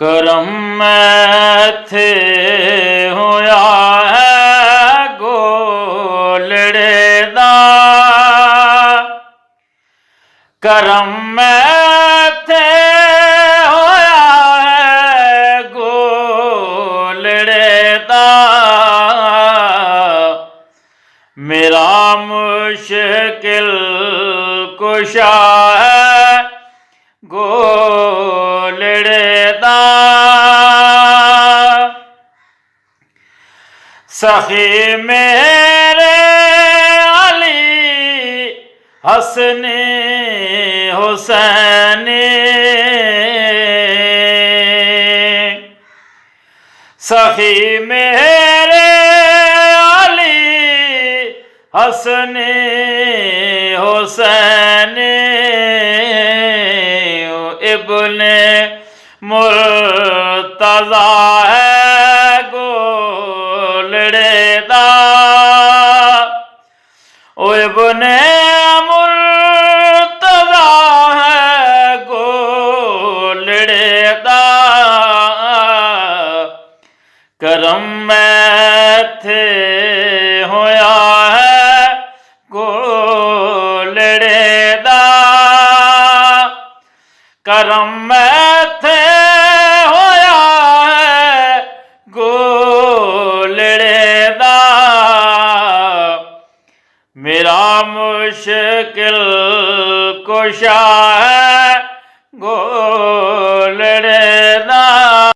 ਕਰਮ ਮੈਥੇ ਹੋਇਆ ਹੈ ਗੋਲੜੇ ਦਾ, ਕਰਮ ਮੈਥੇ ਹੋਇਆ ਹੈ ਗੋਲੜੇ ਦਾ। ਮੇਰਾ ਮੁਸ਼ਕਿਲ ਕੁਸ਼ਾ ਹੈ ਗੋਲੜੇ ਦਾ। ਸਖੀ ਮੇਰੇ ਅਲੀ ਹਸਨੇ ਹੁਸੈਨੇ, ਸਖੀ ਮੇਰੇ ਅਲੀ ਹਸਨੇ ਹੁਸੈਨੇ। ਇਬਨੇ ਮੁਰਤਜ਼ਾ ਹੈ ਗੋਲੜੇ ਦਾ, ਉਹ ਇਬਨੇ ਮੁਰਤਜ਼ਾ ਹੈ ਗੋਲੜੇ ਦਾ। ਕਰਮ ਮੈਥੇ ਹੋਇਆ ਹੈ ਗੋਲੜੇ ਦਾ, ਕਰਮ ਮੈਥੇ ਹੋਇਆ ਹੈ ਗੋਲੜੇ ਦਾ। ਮੇਰਾ ਮੁਸ਼ਕਿਲ ਕੁਸ਼ਾ